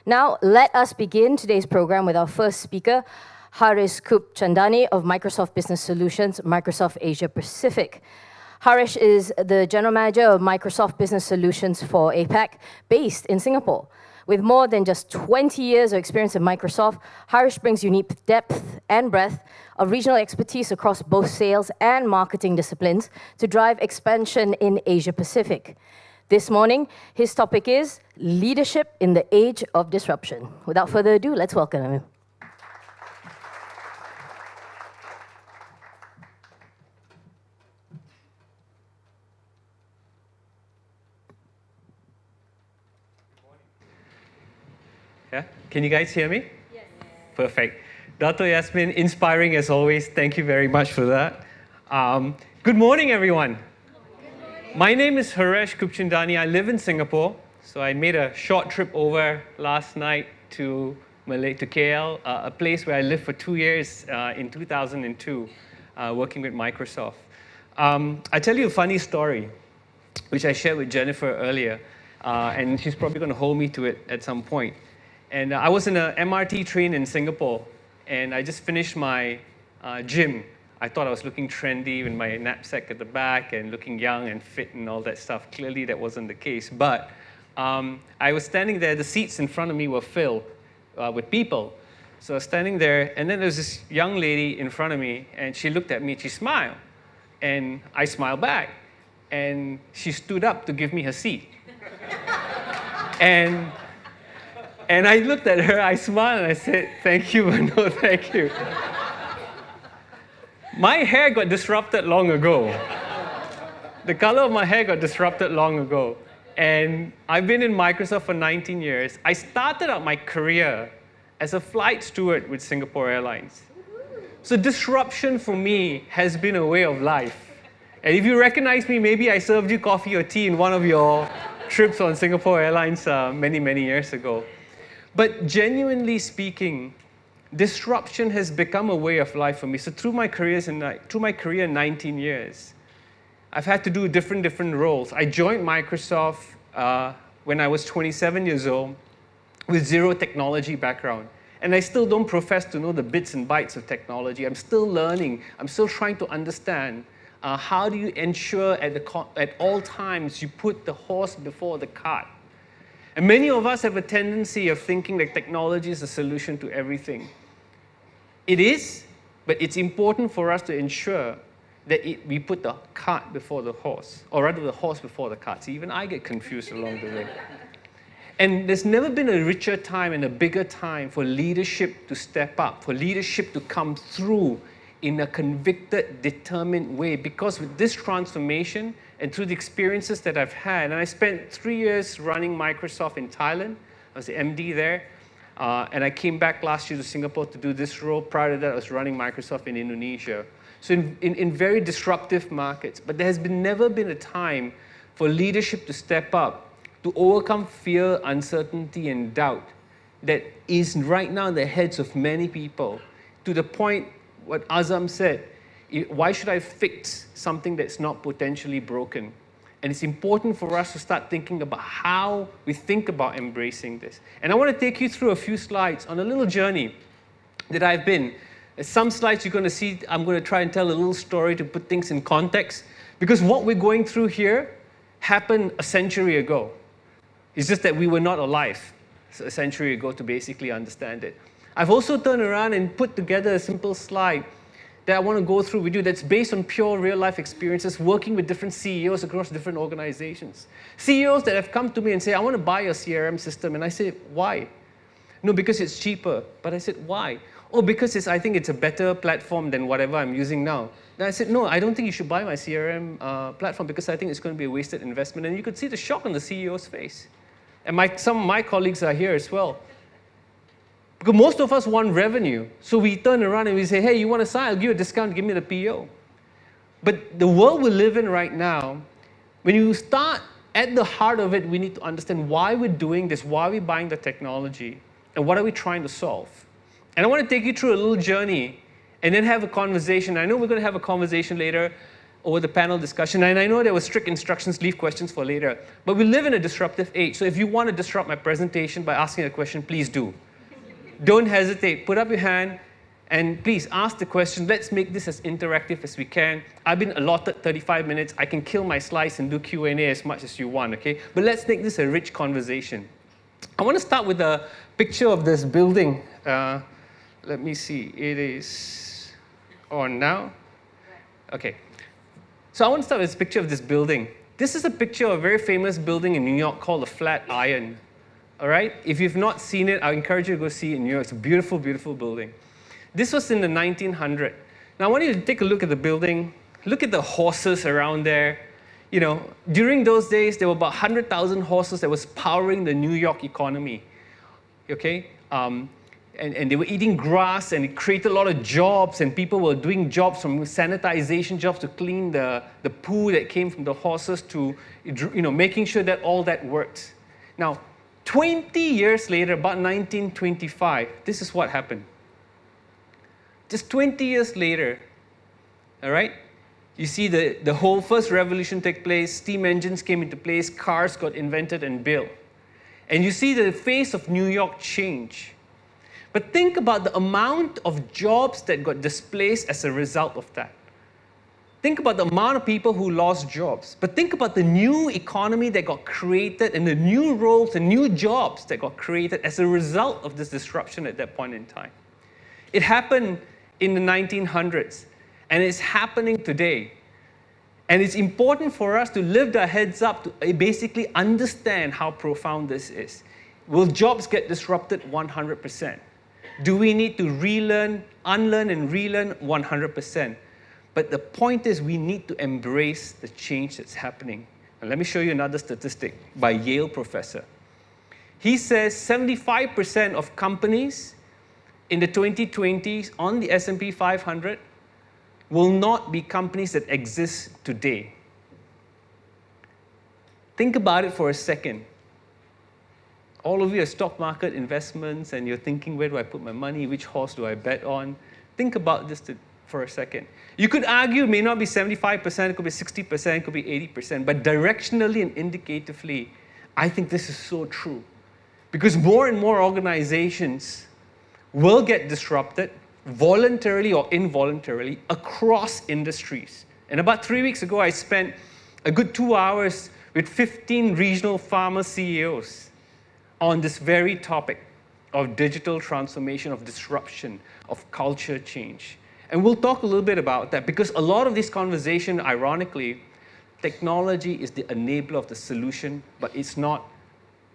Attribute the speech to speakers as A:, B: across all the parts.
A: Now, let us begin today's program with our first speaker, Haresh Khoobchandani of Microsoft Business Solutions, Microsoft Asia Pacific. Haresh is the General Manager of Microsoft Business Solutions for APAC, based in Singapore. With more than just 20 years of experience at Microsoft, Haresh brings unique depth and breadth of regional expertise across both sales and marketing disciplines to drive expansion in Asia Pacific. This morning, his topic is leadership in the age of disruption. Without further ado, let's welcome him.
B: Yeah? Can you guys hear me? Yes. Perfect. Dr. Yasmin, inspiring as always. Thank you very much for that. Good morning, everyone. My name is Haresh Khoobchandani. I live in Singapore. So I made a short trip over last night to KL, a place where I lived for 2 years in 2002, working with Microsoft. I'll tell you a funny story, which I shared with Jennifer earlier, and she's probably going to hold me to it at some point. And I was in an MRT train in Singapore, and I just finished my gym. I thought I was looking trendy with my knapsack at the back and looking young and fit and all that stuff. Clearly, that wasn't the case. But I was standing there. The seats in front of me were filled with people. So I was standing there, and then there was this young lady in front of me, and she looked at me, and she smiled. And I smiled back. And she stood up to give me her seat. And I looked at her, I smiled, and I said, thank you, but no thank you. My hair got disrupted long ago. The color of my hair got disrupted long ago. And I've been in Microsoft for 19 years. I started out my career as a flight steward with Singapore Airlines. So disruption for me has been a way of life. And if you recognize me, maybe I served you coffee or tea in one of your trips on Singapore Airlines many, many years ago. But genuinely speaking, disruption has become a way of life for me. So through my career in 19 years, I've had to do different roles. I joined Microsoft when I was 27 years old with zero technology background. And I still don't profess to know the bits and bytes of technology. I'm still learning. I'm still trying to understand how do you ensure at all times you put the horse before the cart. And many of us have a tendency of thinking that technology is the solution to everything. It is, but it's important for us to ensure that we put the cart before the horse, or rather the horse before the cart. See, even I get confused along the way. And there's never been a richer time and a bigger time for leadership to step up, for leadership to come through in a convicted, determined way. Because with this transformation, and through the experiences that I've had, and I spent 3 years running Microsoft in Thailand. I was the MD there. And I came back last year to Singapore to do this role. Prior to that, I was running Microsoft in Indonesia. So in very disruptive markets. But there has never been a time for leadership to step up, to overcome fear, uncertainty, and doubt that is right now in the heads of many people, to the point, what Azam said, why should I fix something that's not potentially broken? And it's important for us to start thinking about how we think about embracing this. And I want to take you through a few slides on a little journey that I've been. Some slides you're going to see, I'm going to try and tell a little story to put things in context. Because what we're going through here happened a century ago. It's just that we were not alive a century ago to basically understand it. I've also turned around and put together a simple slide that I want to go through with you that's based on pure real-life experiences working with different CEOs across different organizations. CEOs that have come to me and say, I want to buy a CRM system. And I say, why? No, because it's cheaper. But I said, why? Oh, because I think it's a better platform than whatever I'm using now. Then I said, no, I don't think you should buy my CRM platform because I think it's going to be a wasted investment. And you could see the shock on the CEO's face. And some of my colleagues are here as well. Because most of us want revenue. So we turn around and we say, hey, you want to sign? I'll give you a discount, give me the PO. But the world we live in right now, when you start at the heart of it, we need to understand why we're doing this, why we're buying the technology, and what are we trying to solve. And I want to take you through a little journey and then have a conversation. I know we're going to have a conversation later over the panel discussion. And I know there were strict instructions, leave questions for later. But we live in a disruptive age. So if you want to disrupt my presentation by asking a question, please do. Don't hesitate. Put up your hand and please ask the question. Let's make this as interactive as we can. I've been allotted 35 minutes. I can kill my slides and do Q&A as much as you want, okay? But let's make this a rich conversation. I want to start with a picture of this building. Let me see. It is on now. Okay. So I want to start with this picture of this building. This is a picture of a very famous building in New York called the Flatiron. All right? If you've not seen it, I encourage you to go see it in New York. It's a beautiful, beautiful building. This was in the 1900s. Now I want you to take a look at the building. Look at the horses around there. You know, during those days, there were about 100,000 horses that was powering the New York economy. Okay? And they were eating grass, and it created a lot of jobs, and people were doing jobs from sanitization jobs to clean the poo that came from the horses to, you know, making sure that all that worked. Now, 20 years later, about 1925, this is what happened. Just 20 years later, all right, you see the whole first revolution take place, steam engines came into place, cars got invented and built. And you see the face of New York change. But think about the amount of jobs that got displaced as a result of that. Think about the amount of people who lost jobs. But think about the new economy that got created and the new roles and new jobs that got created as a result of this disruption at that point in time. It happened in the 1900s, and it's happening today. And it's important for us to lift our heads up to basically understand how profound this is. Will jobs get disrupted? 100%. Do we need to relearn, unlearn, and relearn? 100%. But the point is we need to embrace the change that's happening. And let me show you another statistic by a Yale professor. He says 75% of companies in the 2020s on the S&P 500 will not be companies that exist today. Think about it for a second. All of you are stock market investments, and you're thinking, where do I put my money? Which horse do I bet on? Think about this for a second. You could argue it may not be 75%, it could be 60%, it could be 80%, but directionally and indicatively, I think this is so true. Because more and more organizations will get disrupted, voluntarily or involuntarily, across industries. And about 3 weeks ago, I spent a good 2 hours with 15 regional pharma CEOs on this very topic of digital transformation, of disruption, of culture change. And we'll talk a little bit about that, because a lot of this conversation, ironically, technology is the enabler of the solution, but it's not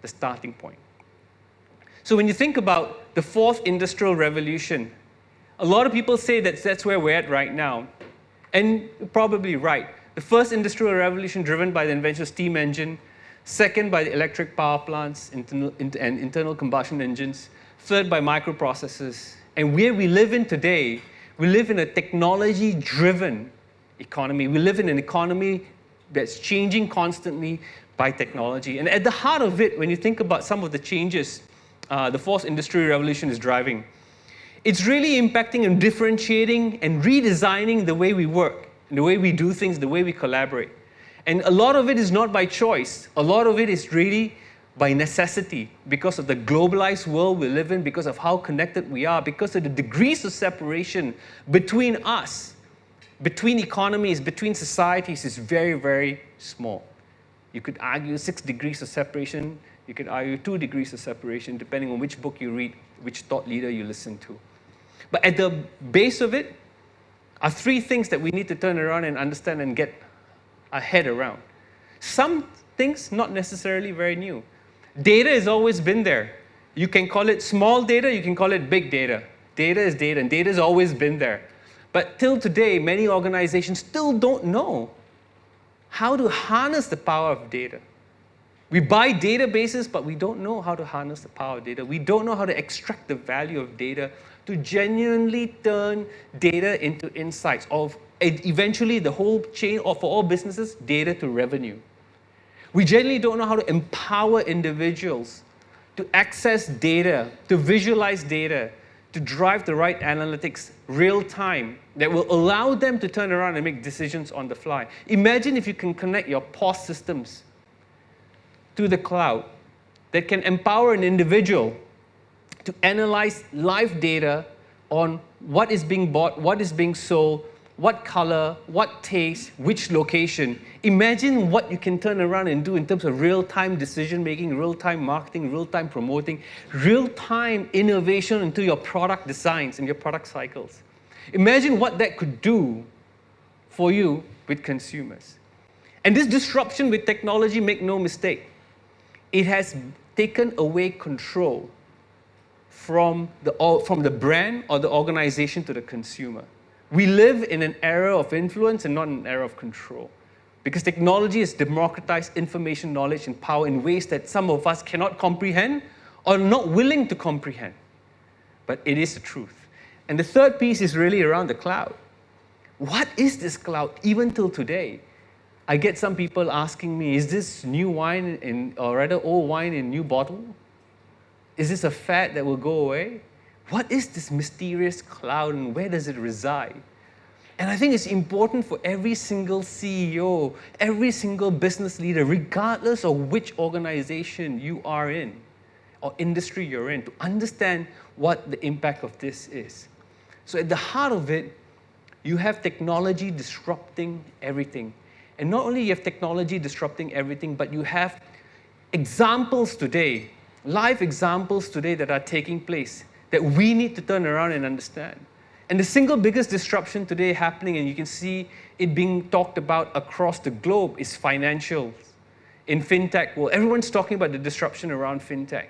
B: the starting point. So when you think about the fourth industrial revolution, a lot of people say that that's where we're at right now. And you're probably right. The first industrial revolution driven by the invention of steam engine, second by the electric power plants and internal combustion engines, third by microprocessors. And where we live in today, we live in a technology-driven economy. We live in an economy that's changing constantly by technology. And at the heart of it, when you think about some of the changes the fourth industrial revolution is driving, it's really impacting and differentiating and redesigning the way we work, the way we do things, the way we collaborate. And a lot of it is not by choice. A lot of it is really by necessity, because of the globalized world we live in, because of how connected we are, because of the degrees of separation between us, between economies, between societies is very, very small. You could argue 6 degrees of separation. You could argue 2 degrees of separation, depending on which book you read, which thought leader you listen to. But at the base of it are 3 things that we need to turn around and understand and get our head around. Some things not necessarily very new. Data has always been there. You can call it small data, you can call it big data. Data is data, and data has always been there. But till today, many organizations still don't know how to harness the power of data. We buy databases, but we don't know how to harness the power of data. We don't know how to extract the value of data to genuinely turn data into insights, of eventually the whole chain, or for all businesses, data to revenue. We generally don't know how to empower individuals to access data, to visualize data, to drive the right analytics real time that will allow them to turn around and make decisions on the fly. Imagine if you can connect your POS systems to the cloud that can empower an individual to analyze live data on what is being bought, what is being sold, what color, what taste, which location. Imagine what you can turn around and do in terms of real-time decision-making, real-time marketing, real-time promoting, real-time innovation into your product designs and your product cycles. Imagine what that could do for you with consumers. And this disruption with technology, make no mistake, it has taken away control from the brand or the organization to the consumer. We live in an era of influence and not an era of control, because technology has democratized information, knowledge, and power in ways that some of us cannot comprehend or are not willing to comprehend. But it is the truth. And the third piece is really around the cloud. What is this cloud? Even till today, I get some people asking me, is this new wine or rather old wine in new bottle? Is this a fad that will go away? What is this mysterious cloud and where does it reside? And I think it's important for every single CEO, every single business leader, regardless of which organization you are in or industry you're in, to understand what the impact of this is. So at the heart of it, you have technology disrupting everything. And not only you have technology disrupting everything, but you have examples today, live examples today that are taking place that we need to turn around and understand. And the single biggest disruption today happening, and you can see it being talked about across the globe, is financials. In fintech, well, everyone's talking about the disruption around fintech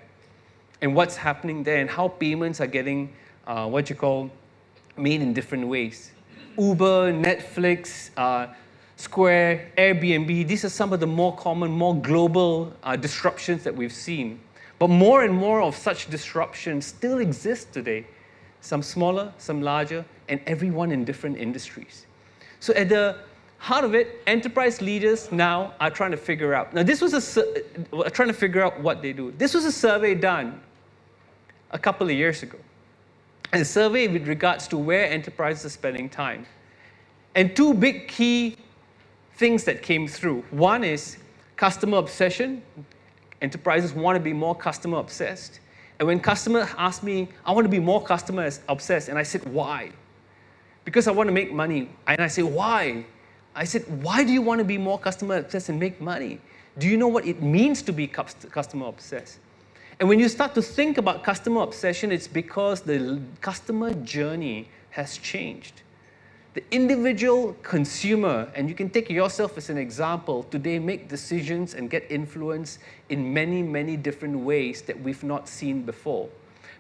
B: and what's happening there and how payments are getting made in different ways. Uber, Netflix, Square, Airbnb, these are some of the more common, more global disruptions that we've seen. But more and more of such disruptions still exist today. Some smaller, some larger, and everyone in different industries. So at the heart of it, enterprise leaders now are trying to figure out. Now this was trying to figure out what they do. This was a survey done a couple of years ago. And a survey with regards to where enterprises are spending time. And two big key things that came through. One is customer obsession. Enterprises want to be more customer obsessed. And when customers ask me, I want to be more customer obsessed, and I said, why? Because I want to make money. And I say, why? I said, why do you want to be more customer obsessed and make money? Do you know what it means to be customer obsessed? And when you start to think about customer obsession, it's because the customer journey has changed. The individual consumer, and you can take yourself as an example, today make decisions and get influence in many, many different ways that we've not seen before.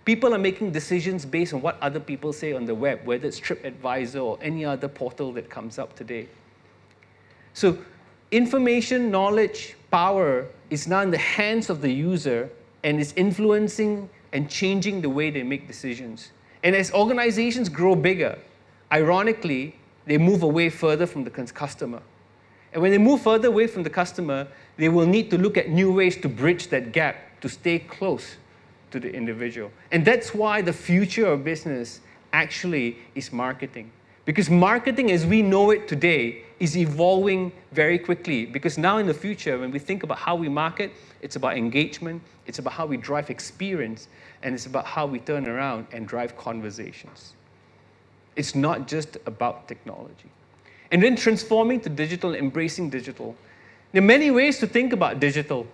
B: People are making decisions based on what other people say on the web, whether it's TripAdvisor or any other portal that comes up today. So information, knowledge, power is now in the hands of the user and is influencing and changing the way they make decisions. And as organizations grow bigger, ironically, they move away further from the customer. And when they move further away from the customer, they will need to look at new ways to bridge that gap, to stay close to the individual. And that's why the future of business actually is marketing. Because marketing as we know it today is evolving very quickly. Because now in the future, when we think about how we market, it's about engagement, it's about how we drive experience, and it's about how we turn around and drive conversations. It's not just about technology. And then transforming to digital, embracing digital. There are many ways to think about digital.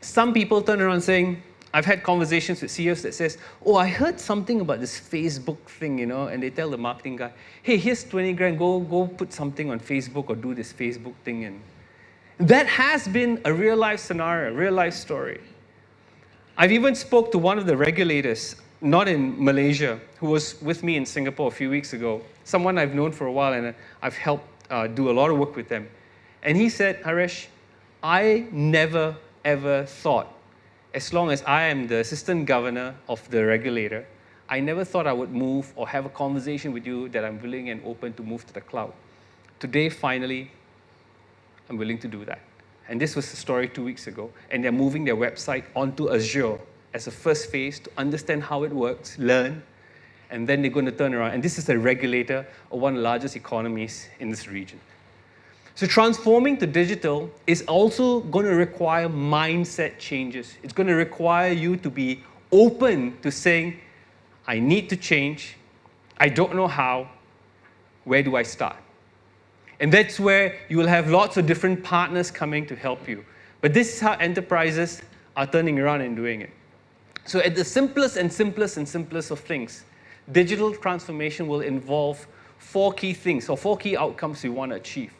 B: Some people turn around saying, I've had conversations with CEOs that says, oh, I heard something about this Facebook thing, and they tell the marketing guy, hey, here's 20 grand, go put something on Facebook or do this Facebook thing. And that has been a real life scenario, a real life story. I've even spoke to one of the regulators, not in Malaysia, who was with me in Singapore a few weeks ago, someone I've known for a while and I've helped do a lot of work with them. And he said, Haresh, I never, ever thought, as long as I am the assistant governor of the regulator, I never thought I would move or have a conversation with you that I'm willing and open to move to the cloud. Today, finally, I'm willing to do that. And this was the story 2 weeks ago. And they're moving their website onto Azure as a first phase to understand how it works, learn, and then they're going to turn around. And this is a regulator of one of the largest economies in this region. So transforming to digital is also going to require mindset changes. It's going to require you to be open to saying, I need to change. I don't know how. Where do I start? And that's where you will have lots of different partners coming to help you. But this is how enterprises are turning around and doing it. So at the simplest and simplest and simplest of things, digital transformation will involve 4 key things or 4 key outcomes we want to achieve.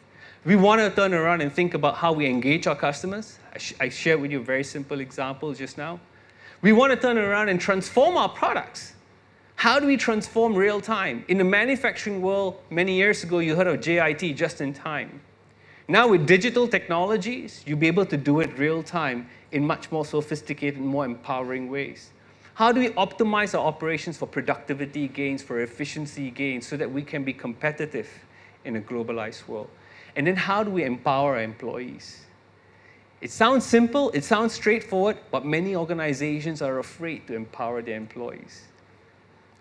B: We want to turn around and think about how we engage our customers. I shared with you a very simple example just now. We want to turn around and transform our products. How do we transform real time? In the manufacturing world, many years ago, you heard of JIT, just in time. Now with digital technologies, you'll be able to do it real time in much more sophisticated, more empowering ways. How do we optimize our operations for productivity gains, for efficiency gains, so that we can be competitive in a globalized world? And then how do we empower our employees? It sounds simple, it sounds straightforward, but many organizations are afraid to empower their employees.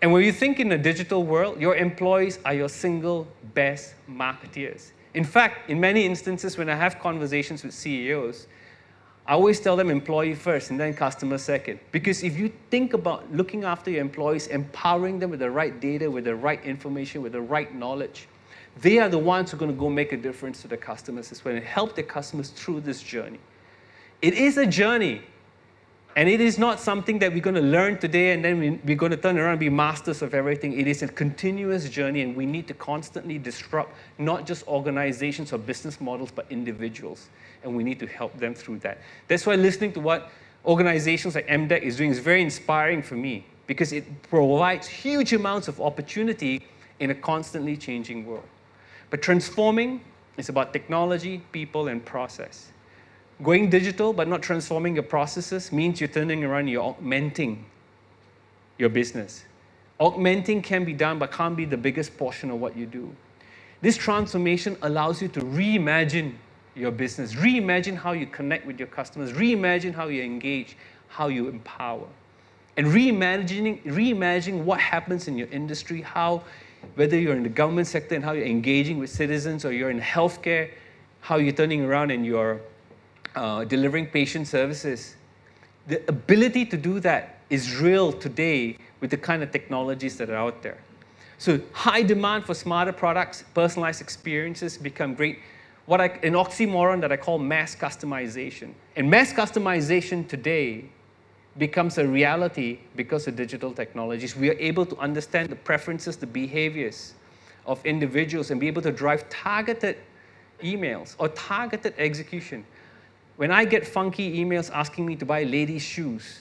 B: And when you think in a digital world, your employees are your single best marketeers. In fact, in many instances, when I have conversations with CEOs, I always tell them employee first and then customer second. Because if you think about looking after your employees, empowering them with the right data, with the right information, with the right knowledge, they are the ones who are going to go make a difference to the customers as well and help the customers through this journey. It is a journey. And it is not something that we're going to learn today and then we're going to turn around and be masters of everything. It is a continuous journey, and we need to constantly disrupt not just organizations or business models, but individuals. And we need to help them through that. That's why listening to what organizations like MDEC is doing is very inspiring for me, because it provides huge amounts of opportunity in a constantly changing world. But transforming is about technology, people, and process. Going digital but not transforming your processes means you're turning around, you're augmenting your business. Augmenting can be done but can't be the biggest portion of what you do. This transformation allows you to reimagine your business, reimagine how you connect with your customers, reimagine how you engage, how you empower. And reimagining what happens in your industry, how, whether you're in the government sector and how you're engaging with citizens, or you're in healthcare, how you're turning around and you're delivering patient services. The ability to do that is real today with the kind of technologies that are out there. So high demand for smarter products, personalized experiences become great. An oxymoron that I call mass customization. And mass customization today becomes a reality because of digital technologies. We are able to understand the preferences, the behaviors of individuals, and be able to drive targeted emails or targeted execution. When I get funky emails asking me to buy ladies' shoes,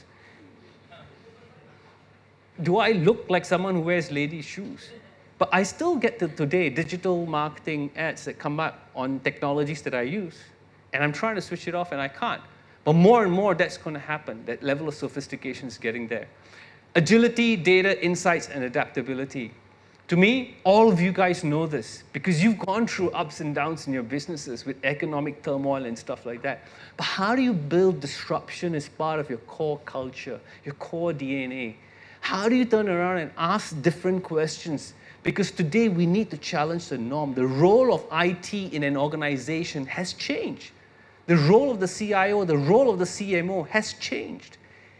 B: do I look like someone who wears ladies' shoes? But I still get today digital marketing ads that come up on technologies that I use. And I'm trying to switch it off and I can't. But more and more that's going to happen. That level of sophistication is getting there. Agility, data, insights, and adaptability. To me, all of you guys know this because you've gone through ups and downs in your businesses with economic turmoil and stuff like that. But how do you build disruption as part of your core culture, your core DNA? How do you turn around and ask different questions? Because today we need to challenge the norm. The role of IT in an organization has changed. The role of the CIO, the role of the CMO has changed.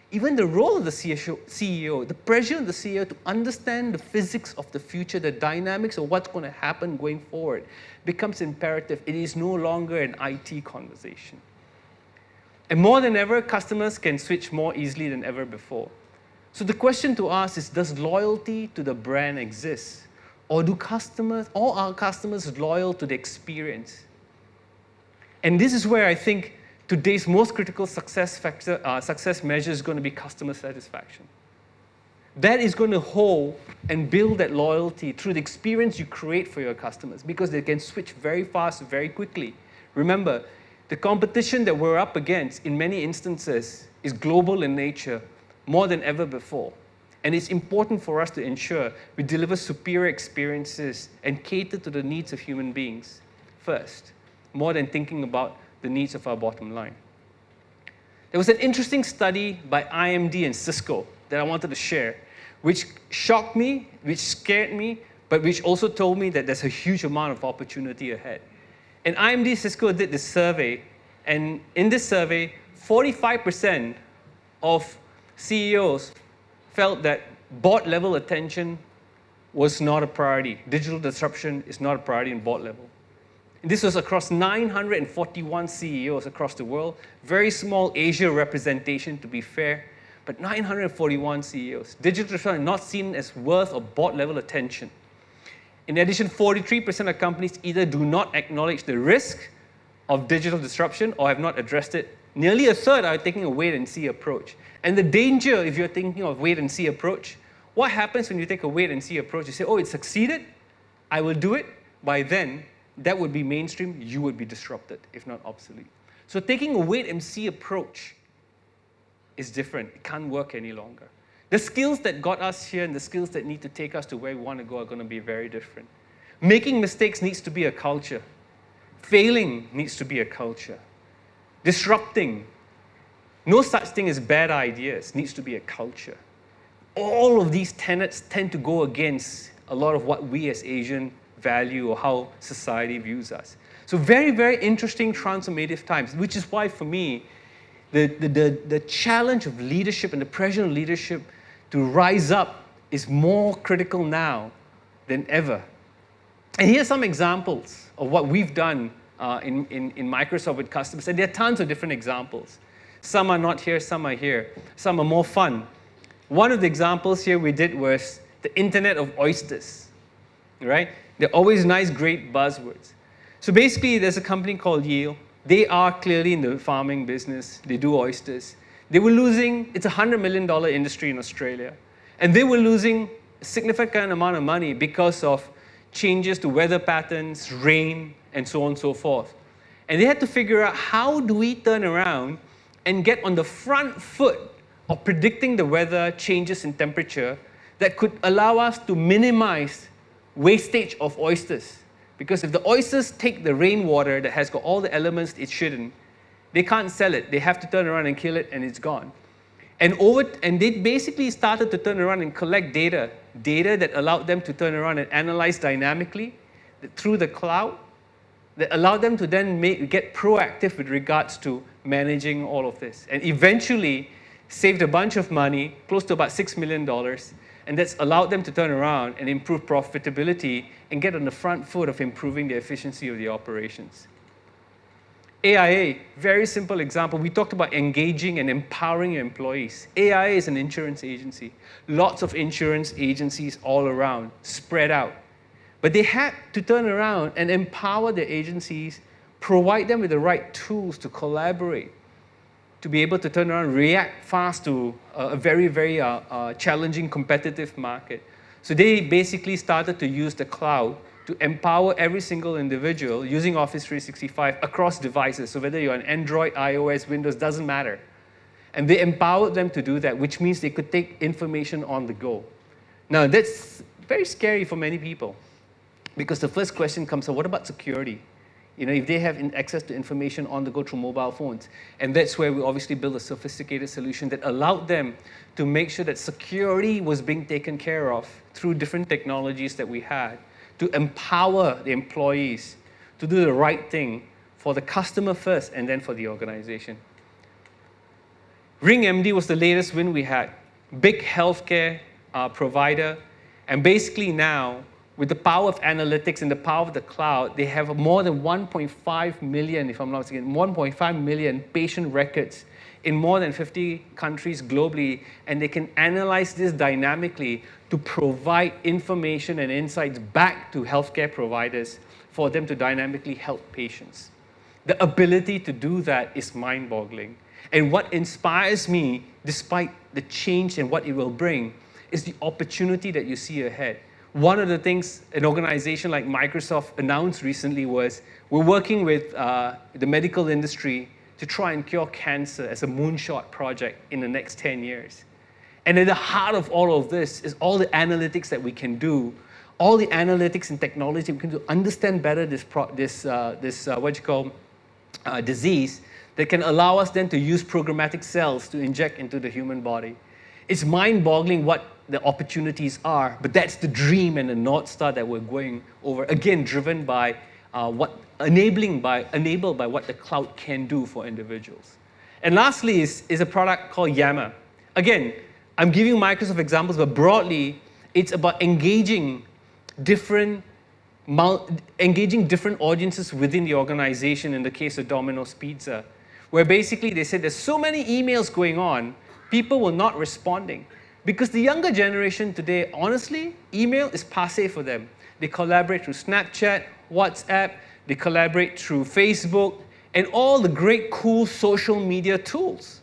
B: Even the role of the CEO, the pressure on the CEO to understand the physics of the future, the dynamics of what's going to happen going forward, becomes imperative. It is no longer an IT conversation. And more than ever, customers can switch more easily than ever before. So the question to ask is, does loyalty to the brand exist? Or are customers loyal to the experience? And this is where I think today's most critical success measure is going to be customer satisfaction. That is going to hold and build that loyalty through the experience you create for your customers, because they can switch very fast, very quickly. Remember, the competition that we're up against in many instances is global in nature, more than ever before. And it's important for us to ensure we deliver superior experiences and cater to the needs of human beings first, more than thinking about the needs of our bottom line. There was an interesting study by IMD and Cisco that I wanted to share, which shocked me, which scared me, but which also told me that there's a huge amount of opportunity ahead. And IMD Cisco did this survey, and in this survey, 45% of CEOs felt that board-level attention was not a priority. Digital disruption is not a priority in board level. And this was across 941 CEOs across the world. Very small Asia representation, to be fair, but 941 CEOs. Digital disruption not seen as worth of board-level attention. In addition, 43% of companies either do not acknowledge the risk of digital disruption or have not addressed it. Nearly a third are taking a wait-and-see approach. And the danger, if you're thinking of wait-and-see approach, what happens when you take a wait-and-see approach? You say, oh, it succeeded, I will do it. By then, that would be mainstream, you would be disrupted, if not obsolete. So taking a wait-and-see approach is different. It can't work any longer. The skills that got us here and the skills that need to take us to where we want to go are going to be very different. Making mistakes needs to be a culture. Failing needs to be a culture. Disrupting, no such thing as bad ideas, needs to be a culture. All of these tenets tend to go against a lot of what we as Asian value or how society views us. So very, very interesting transformative times, which is why for me, the challenge of leadership and the pressure of leadership to rise up is more critical now than ever. And here's some examples of what we've done in Microsoft with customers. And there are tons of different examples. Some are not here, some are here. Some are more fun. One of the examples here we did was the Internet of Oysters, right? They're always nice, great buzzwords. So basically, there's a company called Yale. They are clearly in the farming business. They do oysters. They were losing, it's a $100 million industry in Australia. And they were losing a significant amount of money because of changes to weather patterns, rain, and so on and so forth. And they had to figure out, how do we turn around and get on the front foot of predicting the weather changes in temperature that could allow us to minimize wastage of oysters. Because if the oysters take the rainwater that has got all the elements it shouldn't, they can't sell it. They have to turn around and kill it, and it's gone. And they basically started to turn around and collect data that allowed them to turn around and analyze dynamically through the cloud, that allowed them to then get proactive with regards to managing all of this. And eventually saved a bunch of money, close to about $6 million, and that's allowed them to turn around and improve profitability and get on the front foot of improving the efficiency of the operations. AIA, very simple example. We talked about engaging and empowering your employees. AIA is an insurance agency. Lots of insurance agencies all around, spread out. But they had to turn around and empower their agencies, provide them with the right tools to collaborate, to be able to turn around, react fast to a very, very challenging competitive market. So they basically started to use the cloud to empower every single individual using Office 365 across devices. So whether you're on Android, iOS, Windows, doesn't matter. And they empowered them to do that, which means they could take information on the go. Now, that's very scary for many people, because the first question comes up, what about security? You know, if they have access to information on the go through mobile phones. And that's where we obviously built a sophisticated solution that allowed them to make sure that security was being taken care of through different technologies that we had, to empower the employees to do the right thing for the customer first and then for the organization. Ring MD was the latest win we had. Big healthcare provider. And basically now, with the power of analytics and the power of the cloud, they have more than 1.5 million, if I'm not mistaken, 1.5 million patient records in more than 50 countries globally, and they can analyze this dynamically to provide information and insights back to healthcare providers for them to dynamically help patients. The ability to do that is mind-boggling. And what inspires me, despite the change and what it will bring, is the opportunity that you see ahead. One of the things an organization like Microsoft announced recently was we're working with the medical industry to try and cure cancer as a moonshot project in the next 10 years. And at the heart of all of this is all the analytics that we can do, all the analytics and technology we can do, understand better this disease that can allow us then to use programmatic cells to inject into the human body. It's mind-boggling what the opportunities are, but that's the dream and the North Star that we're going over. Again, driven by enabled by what the cloud can do for individuals. And lastly is a product called Yammer. Again, I'm giving Microsoft examples, but broadly, it's about engaging different audiences within the organization, in the case of Domino's Pizza, where basically they said there's so many emails going on, people were not responding. Because the younger generation today, honestly, email is passé for them. They collaborate through Snapchat, WhatsApp, they collaborate through Facebook, and all the great, cool social media tools.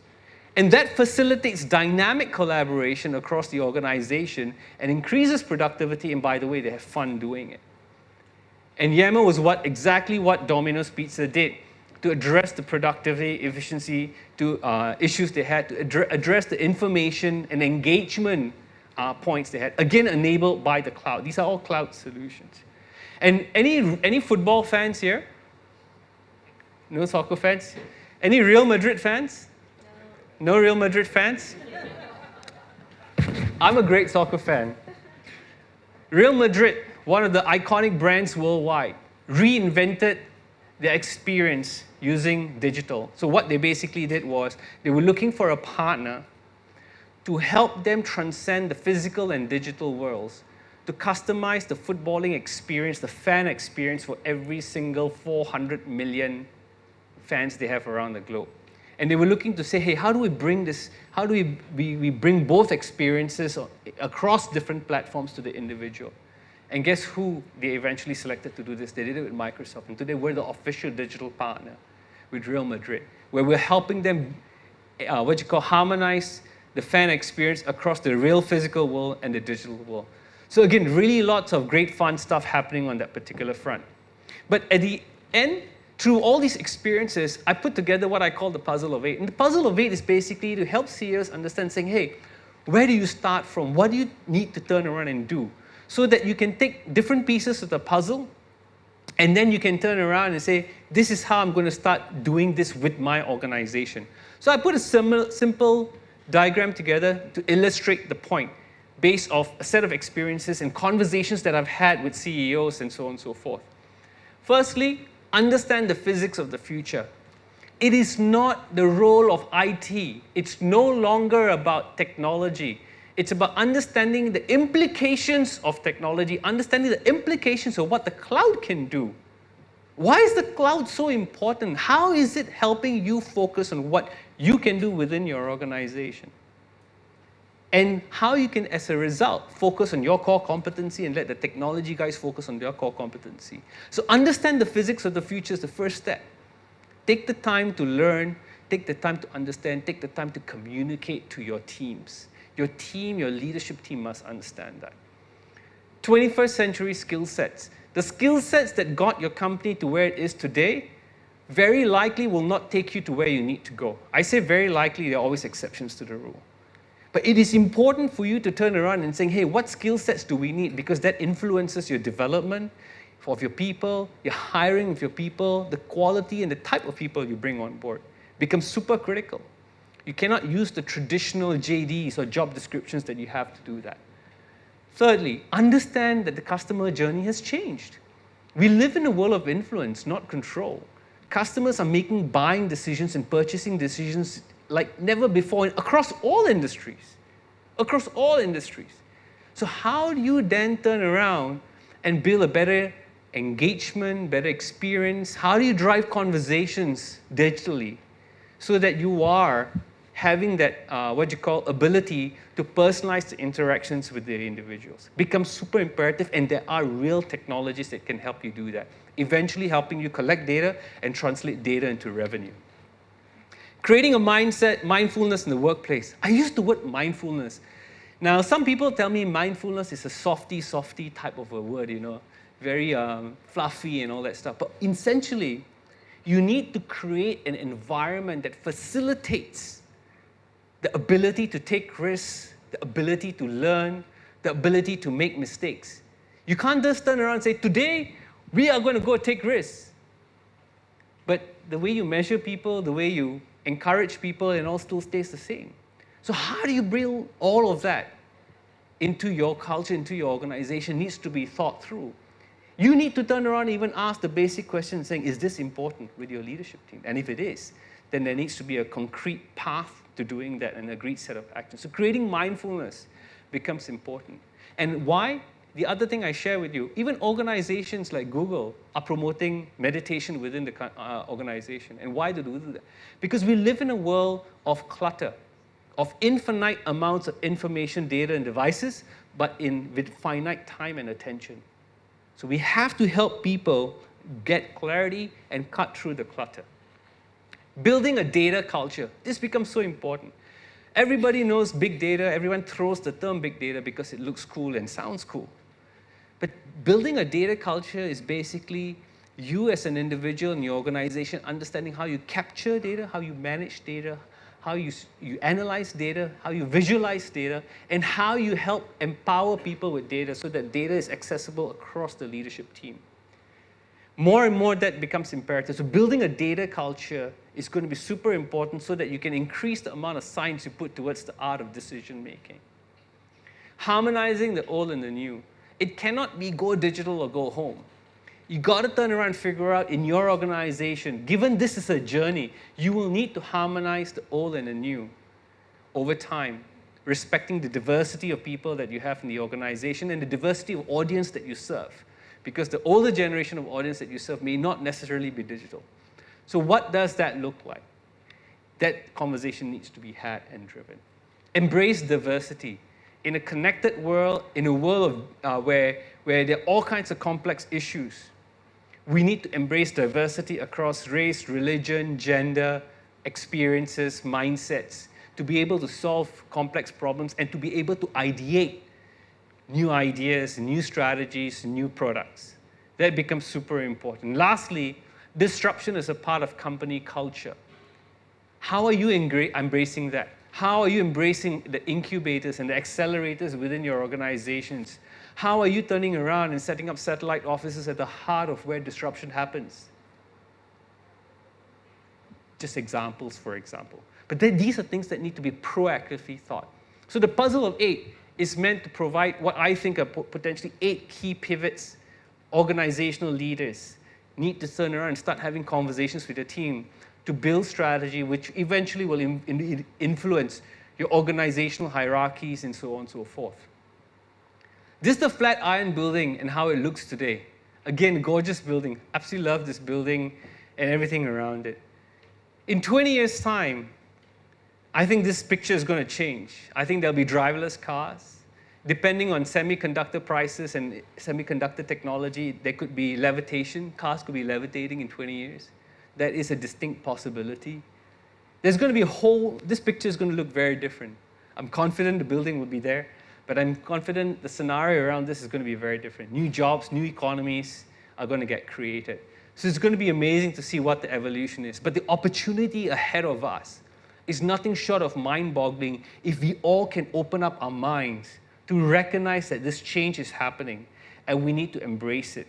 B: And that facilitates dynamic collaboration across the organization and increases productivity, and by the way, they have fun doing it. And Yammer was exactly what Domino's Pizza did to address the productivity, efficiency issues they had, to address the information and engagement points they had, again, enabled by the cloud. These are all cloud solutions. And any football fans here? No soccer fans? Any Real Madrid fans? No Real Madrid fans? I'm a great soccer fan. Real Madrid, one of the iconic brands worldwide, reinvented their experience using digital. So what they basically did was they were looking for a partner to help them transcend the physical and digital worlds, to customize the footballing experience, the fan experience for every single 400 million fans they have around the globe. And they were looking to say, hey, how do we bring this, how do we bring both experiences across different platforms to the individual? And guess who they eventually selected to do this? They did it with Microsoft. And today we're the official digital partner with Real Madrid, where we're helping them, harmonize the fan experience across the real physical world and the digital world. So again, really lots of great fun stuff happening on that particular front. But at the end, through all these experiences, I put together what I call the puzzle of 8. And the puzzle of 8 is basically to help CEOs understand, saying, hey, where do you start from? What do you need to turn around and do? So that you can take different pieces of the puzzle, and then you can turn around and say, this is how I'm going to start doing this with my organization. So I put a simple diagram together to illustrate the point based off a set of experiences and conversations that I've had with CEOs and so on and so forth. Firstly, understand the physics of the future. It is not the role of IT. It's no longer about technology. It's about understanding the implications of technology, understanding the implications of what the cloud can do. Why is the cloud so important? How is it helping you focus on what you can do within your organization? And how you can, as a result, focus on your core competency and let the technology guys focus on their core competency. So understand the physics of the future is the first step. Take the time to learn, take the time to understand, take the time to communicate to your teams. Your team, your leadership team must understand that. 21st century skill sets. The skill sets that got your company to where it is today very likely will not take you to where you need to go. I say very likely, there are always exceptions to the rule. But it is important for you to turn around and say, hey, what skill sets do we need? Because that influences your development of your people, your hiring of your people, the quality and the type of people you bring on board becomes super critical. You cannot use the traditional JDs or job descriptions that you have to do that. Thirdly, understand that the customer journey has changed. We live in a world of influence, not control. Customers are making buying decisions and purchasing decisions like never before across all industries. Across all industries. So how do you then turn around and build a better engagement, better experience? How do you drive conversations digitally so that you are having that, ability to personalize the interactions with the individuals? Becomes super imperative, and there are real technologies that can help you do that, eventually helping you collect data and translate data into revenue. Creating a mindset, mindfulness in the workplace. I use the word mindfulness. Now, some people tell me mindfulness is a softy type of a word, very fluffy and all that stuff. But essentially, you need to create an environment that facilitates the ability to take risks, the ability to learn, the ability to make mistakes. You can't just turn around and say, today, we are going to go take risks. But the way you measure people, the way you encourage people and all still stays the same. So how do you build all of that into your culture, into your organization needs to be thought through. You need to turn around and even ask the basic question saying, is this important with your leadership team? And if it is, then there needs to be a concrete path to doing that and an agreed set of actions. So creating mindfulness becomes important. And why? The other thing I share with you, even organizations like Google are promoting meditation within the organization. And why do they do that? Because we live in a world of clutter, of infinite amounts of information, data, and devices, but with finite time and attention. So we have to help people get clarity and cut through the clutter. Building a data culture. This becomes so important. Everybody knows big data. Everyone throws the term big data because it looks cool and sounds cool. But building a data culture is basically you as an individual in your organization understanding how you capture data, how you manage data, how you analyze data, how you visualize data, and how you help empower people with data so that data is accessible across the leadership team. More and more that becomes imperative. So building a data culture is going to be super important so that you can increase the amount of science you put towards the art of decision making. Harmonizing the old and the new. It cannot be go digital or go home. You got to turn around and figure out in your organization, given this is a journey, you will need to harmonize the old and the new over time, respecting the diversity of people that you have in the organization and the diversity of audience that you serve. Because the older generation of audience that you serve may not necessarily be digital. So what does that look like? That conversation needs to be had and driven. Embrace diversity. In a connected world, in a world of, where there are all kinds of complex issues, we need to embrace diversity across race, religion, gender, experiences, mindsets, to be able to solve complex problems and to be able to ideate new ideas, new strategies, new products. That becomes super important. Lastly, disruption is a part of company culture. How are you embracing that? How are you embracing the incubators and the accelerators within your organizations? How are you turning around and setting up satellite offices at the heart of where disruption happens? Just examples, for example. But these are things that need to be proactively thought. So the puzzle of 8 is meant to provide what I think are potentially 8 key pivots organizational leaders need to turn around and start having conversations with their team to build strategy which eventually will influence your organizational hierarchies and so on and so forth. This is the Flatiron building and how it looks today. Again, gorgeous building. Absolutely love this building and everything around it. In 20 years' time, I think this picture is going to change. I think there'll be driverless cars. Depending on semiconductor prices and semiconductor technology, there could be levitation. Cars could be levitating in 20 years. That is a distinct possibility. There's going to be this picture is going to look very different. I'm confident the building will be there, but I'm confident the scenario around this is going to be very different. New jobs, new economies are going to get created. So it's going to be amazing to see what the evolution is. But the opportunity ahead of us is nothing short of mind-boggling if we all can open up our minds to recognize that this change is happening and we need to embrace it.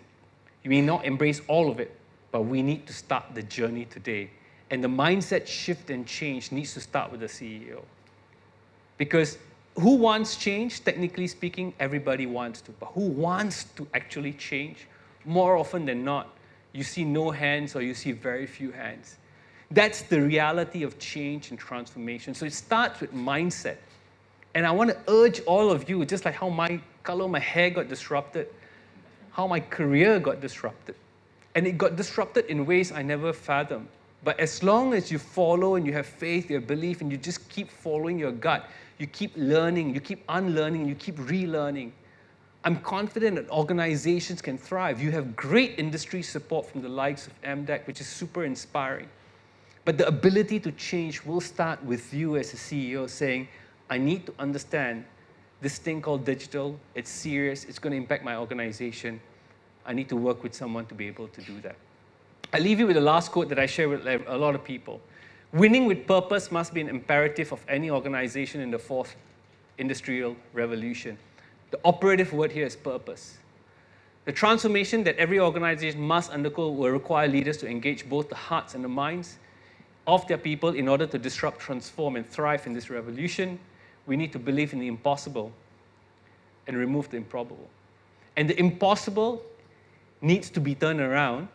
B: You may not embrace all of it, but we need to start the journey today. And the mindset shift and change needs to start with the CEO. Because who wants change? Technically speaking, everybody wants to. But who wants to actually change? More often than not, you see no hands or you see very few hands. That's the reality of change and transformation. So it starts with mindset. And I want to urge all of you, just like how my color of my hair got disrupted, how my career got disrupted. And it got disrupted in ways I never fathomed. But as long as you follow and you have faith, your belief, and you just keep following your gut, you keep learning, you keep unlearning, you keep relearning, I'm confident that organizations can thrive. You have great industry support from the likes of MDEC, which is super inspiring. But the ability to change will start with you as a CEO saying, I need to understand this thing called digital. It's serious. It's going to impact my organization. I need to work with someone to be able to do that. I leave you with the last quote that I share with a lot of people. Winning with purpose must be an imperative of any organization in the 4th industrial revolution. The operative word here is purpose. The transformation that every organization must undergo will require leaders to engage both the hearts and the minds of their people in order to disrupt, transform, and thrive in this revolution. We need to believe in the impossible. and remove the improbable. And the impossible needs to be turned around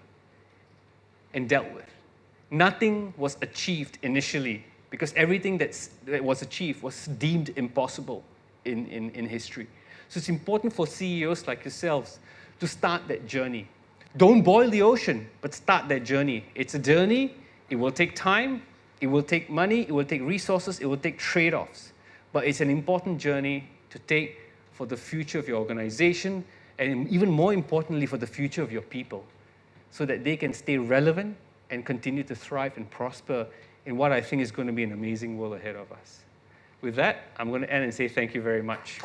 B: and dealt with. Nothing was achieved initially because everything that was achieved was deemed impossible in history. So it's important for CEOs like yourselves to start that journey. Don't boil the ocean, but start that journey. It's a journey. It will take time. It will take money. It will take resources. It will take trade-offs. But it's an important journey to take for the future of your organization and even more importantly for the future of your people so that they can stay relevant and continue to thrive and prosper in what I think is going to be an amazing world ahead of us. With that, I'm going to end and say thank you very much.